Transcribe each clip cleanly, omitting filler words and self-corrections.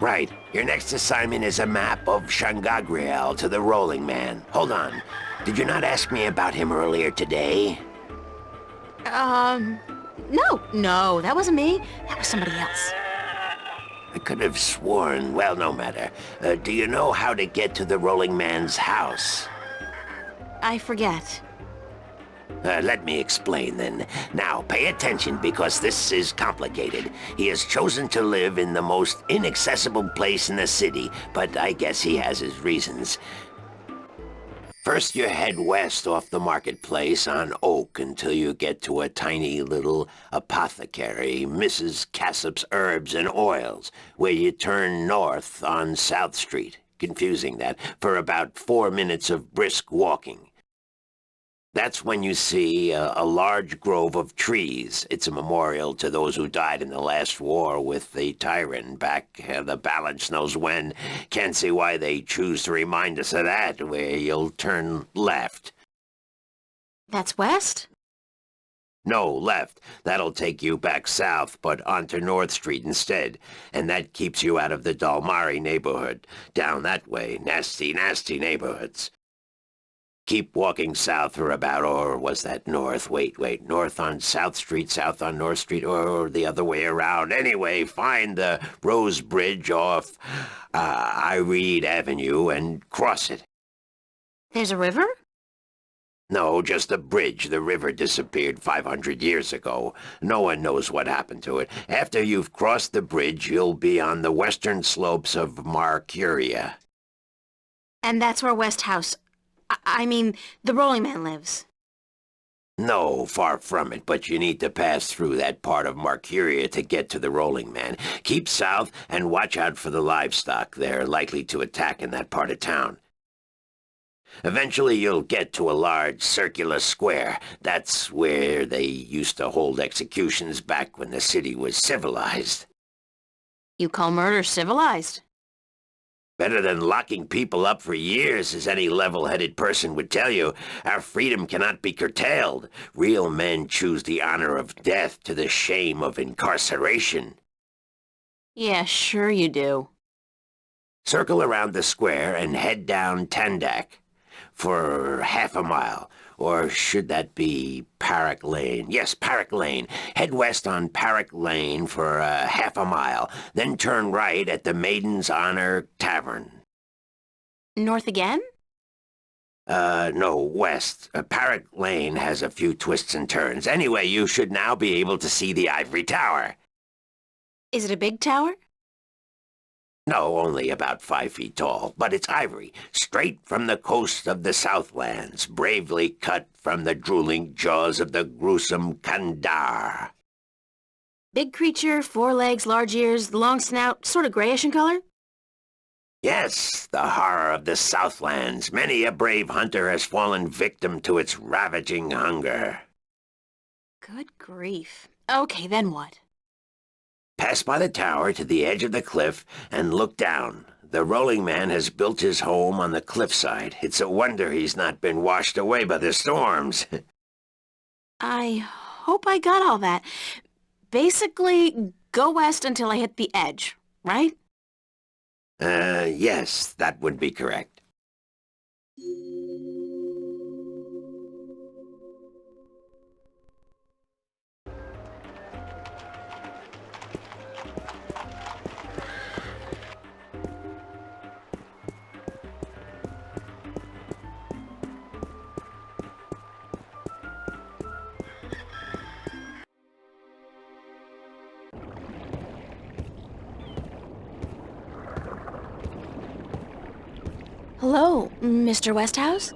Right. Your next assignment is a map of Shangagriel to the Rolling Man. Hold on. Did you not ask me about him earlier today? No, that wasn't me. That was somebody else. I could have sworn. Well, no matter. Do you know how to get to the Rolling Man's house? I forget. Let me explain then. Now, pay attention because this is complicated. He has chosen to live in the most inaccessible place in the city, but I guess he has his reasons. First, you head west off the marketplace on Oak until you get to a tiny little apothecary, Mrs. Cassop's Herbs and Oils, where you turn north on South Street. Confusing that, for about 4 minutes of brisk walking. That's when you see a large grove of trees. It's a memorial to those who died in the last war with the Tyrant back the balance knows when. Can't see why they choose to remind us of that, where you'll turn left. That's west? No, left. That'll take you back south, but onto North Street instead. And that keeps you out of the Dalmari neighborhood. Down that way, nasty, nasty neighborhoods. Keep walking south for about, or was that north? Wait, north on South Street, south on North Street, or the other way around. Anyway, find the Rose Bridge off Iread Avenue and cross it. There's a river? No, just a bridge. The river disappeared 500 years ago. No one knows what happened to it. After you've crossed the bridge, you'll be on the western slopes of Marcuria. And that's where West House... I mean, the Rolling Man lives. No, far from it, but you need to pass through that part of Marcuria to get to the Rolling Man. Keep south and watch out for the livestock. They're likely to attack in that part of town. Eventually you'll get to a large circular square. That's where they used to hold executions back when the city was civilized. You call murder civilized? Better than locking people up for years, as any level-headed person would tell you. Our freedom cannot be curtailed. Real men choose the honor of death to the shame of incarceration. Yeah, sure you do. Circle around the square and head down Tandak for half a mile. Or should that be Parrock Lane? Yes, Parrock Lane. Head west on Parrock Lane for half a mile, then turn right at the Maiden's Honor Tavern. North again? No, west. Parrock Lane has a few twists and turns. Anyway, you should now be able to see the Ivory Tower. Is it a big tower? No, only about 5 feet tall, but it's ivory, straight from the coast of the Southlands, bravely cut from the drooling jaws of the gruesome Kandar. Big creature, 4 legs, large ears, long snout, sort of grayish in color? Yes, the horror of the Southlands. Many a brave hunter has fallen victim to its ravaging hunger. Good grief. Okay, then what? Pass by the tower to the edge of the cliff and look down. The Rolling Man has built his home on the cliffside. It's a wonder he's not been washed away by the storms. I hope I got all that. Basically, go west until I hit the edge, right? Yes, that would be correct. Hello, Mr. Westhouse?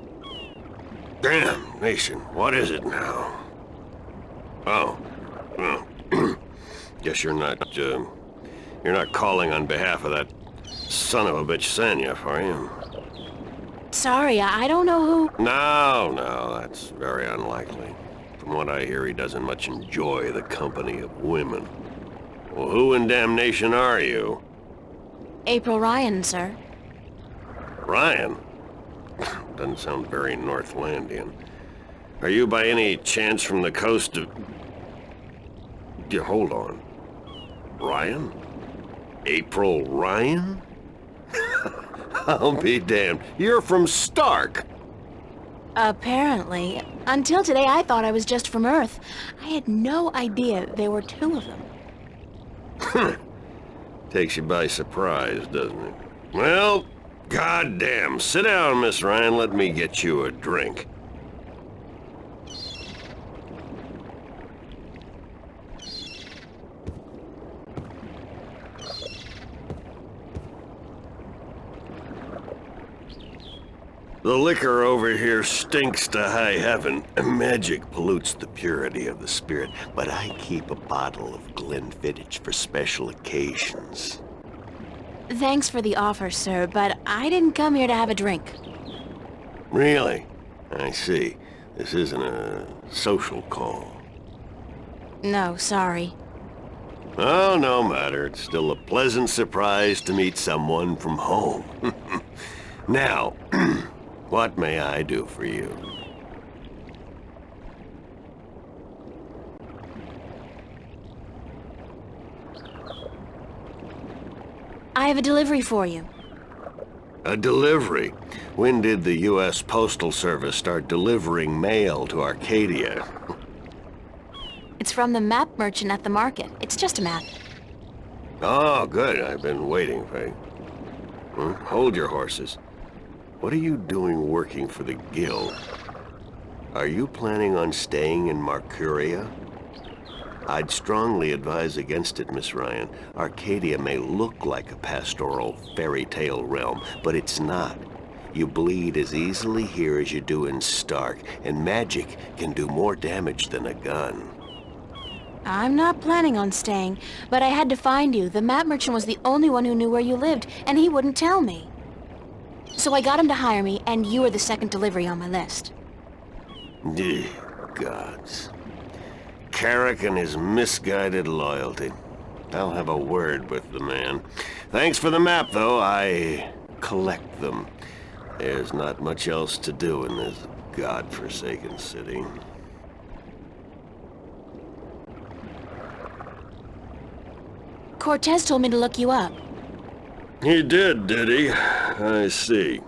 Damn, Nation, what is it now? Oh, well, guess you're not calling on behalf of that son of a bitch Sanyef, are you? Sorry, I don't know who... No, that's very unlikely. From what I hear, he doesn't much enjoy the company of women. Well, who in damnation are you? April Ryan, sir. Ryan? Doesn't sound very Northlandian. Are you by any chance from the coast of... Yeah, hold on. Ryan? April Ryan? I'll be damned. You're from Stark. Apparently. Until today, I thought I was just from Earth. I had no idea there were two of them. Takes you by surprise, doesn't it? Well, goddamn. Sit down, Miss Ryan. Let me get you a drink. The liquor over here stinks to high heaven. Magic pollutes the purity of the spirit, but I keep a bottle of Glenfiddich for special occasions. Thanks for the offer, sir, but I didn't come here to have a drink. Really? I see. This isn't a social call. No, sorry. Oh, no matter. It's still a pleasant surprise to meet someone from home. Now, what may I do for you? I have a delivery for you. A delivery? When did the U.S. Postal Service start delivering mail to Arcadia? It's from the map merchant at the market. It's just a map. Oh, good. I've been waiting for you. Hold your horses. What are you doing working for the Guild? Are you planning on staying in Marcuria? I'd strongly advise against it, Miss Ryan. Arcadia may look like a pastoral fairy tale realm, but it's not. You bleed as easily here as you do in Stark, and magic can do more damage than a gun. I'm not planning on staying, but I had to find you. The map merchant was the only one who knew where you lived, and he wouldn't tell me. So I got him to hire me, and you were the second delivery on my list. Gods. Carrick and his misguided loyalty. I'll have a word with the man. Thanks for the map, though. I collect them. There's not much else to do in this godforsaken city. Cortez told me to look you up. He did he? I see.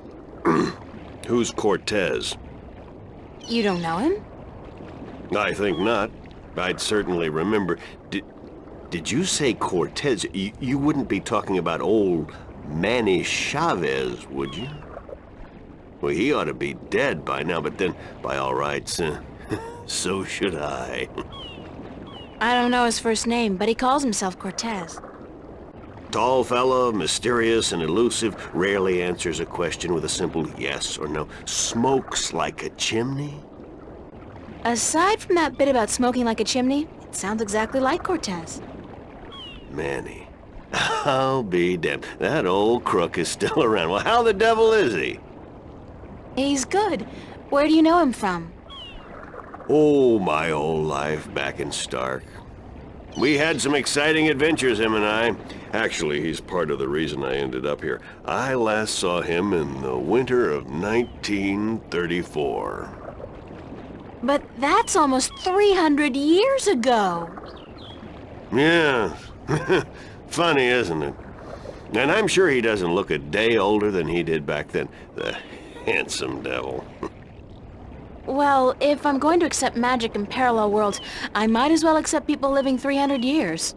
Who's Cortez? You don't know him? I think not. I'd certainly remember. Did you say Cortez? You wouldn't be talking about old Manny Chavez, would you? Well, he ought to be dead by now, but then, by all rights, so should I. I don't know his first name, but he calls himself Cortez. Tall fella, mysterious and elusive, rarely answers a question with a simple yes or no. Smokes like a chimney? Aside from that bit about smoking like a chimney, it sounds exactly like Cortez. Manny. I'll be damned. That old crook is still around. Well, how the devil is he? He's good. Where do you know him from? Oh, my whole life back in Stark. We had some exciting adventures, him and I. Actually, he's part of the reason I ended up here. I last saw him in the winter of 1934. But that's almost 300 years ago. Yeah. Funny, isn't it? And I'm sure he doesn't look a day older than he did back then. The handsome devil. Well, if I'm going to accept magic in parallel worlds, I might as well accept people living 300 years.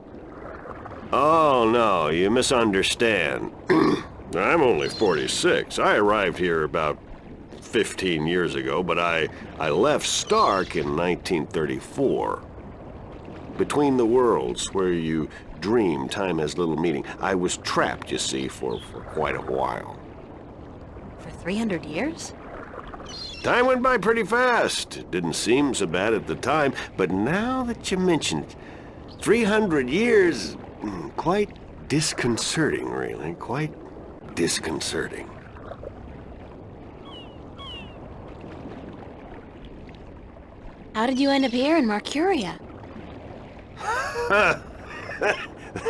Oh, no, you misunderstand. I'm only 46. I arrived here about 15 years ago, but I left Stark in 1934. Between the worlds, where you dream time has little meaning, I was trapped, you see, for quite a while. For 300 years? Time went by pretty fast. It didn't seem so bad at the time, but now that you mention it, 300 years, quite disconcerting, really. Quite disconcerting. How did you end up here in Marcuria?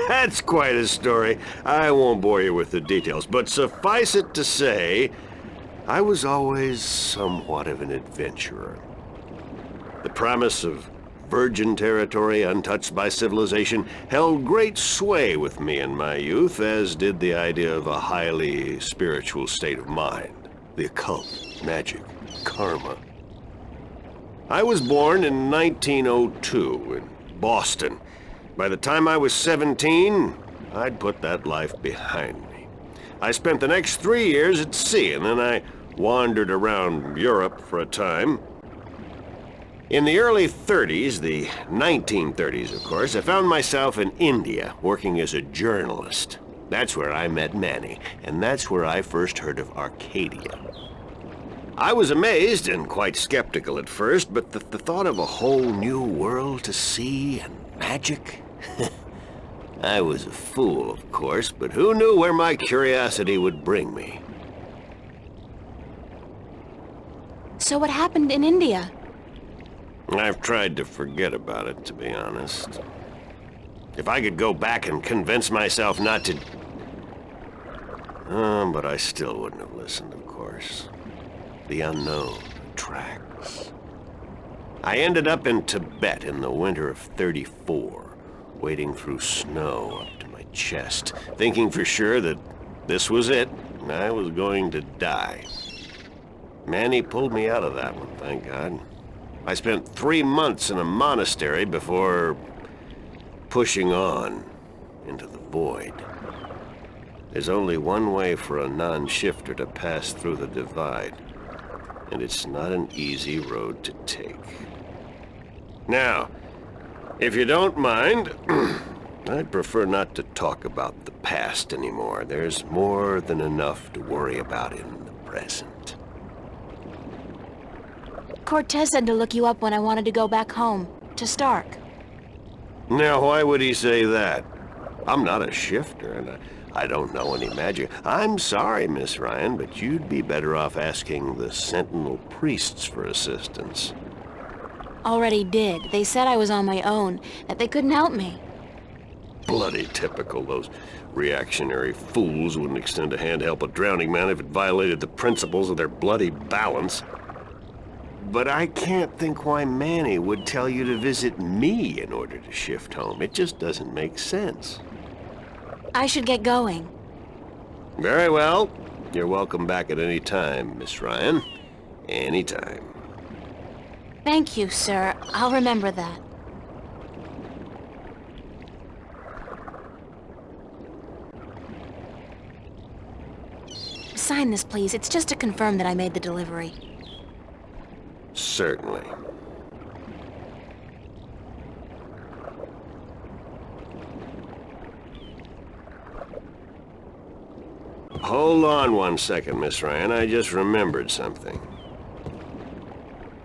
That's quite a story. I won't bore you with the details, but suffice it to say, I was always somewhat of an adventurer. The promise of virgin territory untouched by civilization, held great sway with me in my youth, as did the idea of a highly spiritual state of mind. The occult, magic, karma. I was born in 1902 in Boston. By the time I was 17, I'd put that life behind me. I spent the next 3 years at sea, and then I wandered around Europe for a time. In the early 30s, the 1930s, of course, I found myself in India working as a journalist. That's where I met Manny, and that's where I first heard of Arcadia. I was amazed and quite skeptical at first, but the thought of a whole new world to see and magic? I was a fool, of course, but who knew where my curiosity would bring me? So what happened in India? I've tried to forget about it, to be honest. If I could go back and convince myself not to... but I still wouldn't have listened, of course. The unknown attracts. I ended up in Tibet in the winter of '34, wading through snow up to my chest, thinking for sure that this was it, and I was going to die. Manny pulled me out of that one, thank God. I spent 3 months in a monastery before pushing on into the void. There's only one way for a non-shifter to pass through the divide, and it's not an easy road to take. Now, if you don't mind, I'd prefer not to talk about the past anymore. There's more than enough to worry about in the present. Cortez said to look you up when I wanted to go back home, to Stark. Now, why would he say that? I'm not a shifter, and I don't know any magic. I'm sorry, Miss Ryan, but you'd be better off asking the Sentinel priests for assistance. Already did. They said I was on my own, that they couldn't help me. Bloody typical. Those reactionary fools wouldn't extend a hand to help a drowning man if it violated the principles of their bloody balance. But I can't think why Manny would tell you to visit me in order to shift home. It just doesn't make sense. I should get going. Very well. You're welcome back at any time, Miss Ryan. Any time. Thank you, sir. I'll remember that. Sign this, please. It's just to confirm that I made the delivery. Certainly. Hold on one second, Miss Ryan. I just remembered something.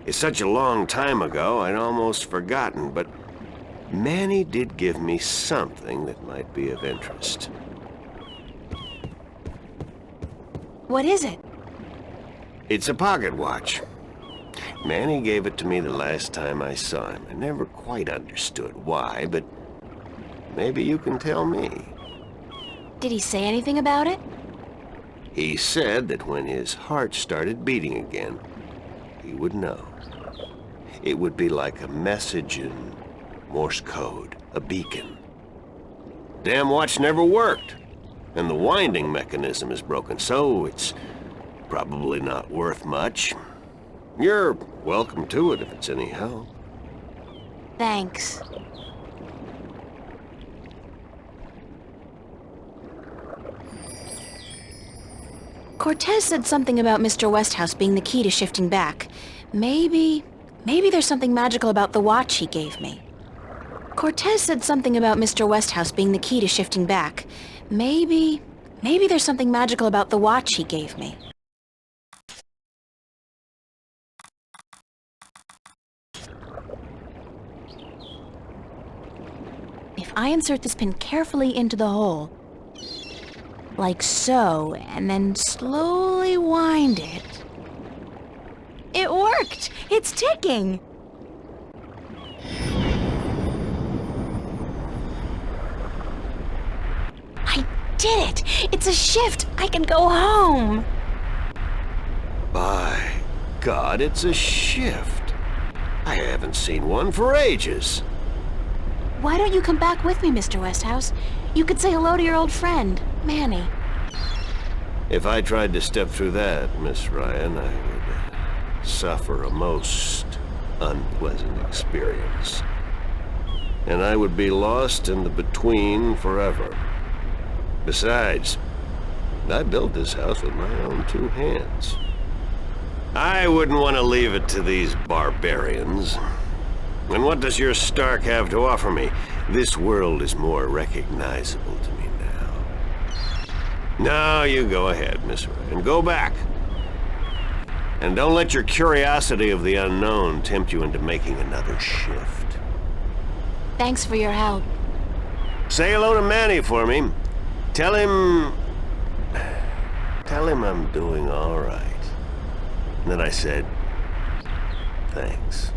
It's such a long time ago, I'd almost forgotten, but Manny did give me something that might be of interest. What is it? It's a pocket watch. Manny gave it to me the last time I saw him. I never quite understood why, but maybe you can tell me. Did he say anything about it? He said that when his heart started beating again, he would know. It would be like a message in Morse code, a beacon. Damn watch never worked, and the winding mechanism is broken, so it's probably not worth much. You're welcome to it if it's any help. Thanks. Cortez said something about Mr. Westhouse being the key to shifting back. Maybe there's something magical about the watch he gave me. Cortez said something about Mr. Westhouse being the key to shifting back. Maybe there's something magical about the watch he gave me. If I insert this pin carefully into the hole, like so, and then slowly wind it... It worked! It's ticking! I did it! It's a shift! I can go home! By God, it's a shift. I haven't seen one for ages. Why don't you come back with me, Mr. Westhouse? You could say hello to your old friend, Manny. If I tried to step through that, Miss Ryan, I would suffer a most unpleasant experience. And I would be lost in the between forever. Besides, I built this house with my own 2 hands. I wouldn't want to leave it to these barbarians. And what does your Stark have to offer me? This world is more recognizable to me now. No, you go ahead, Miss Ryan. Go back. And don't let your curiosity of the unknown tempt you into making another shift. Thanks for your help. Say hello to Manny for me. Tell him I'm doing all right. And then I said, thanks.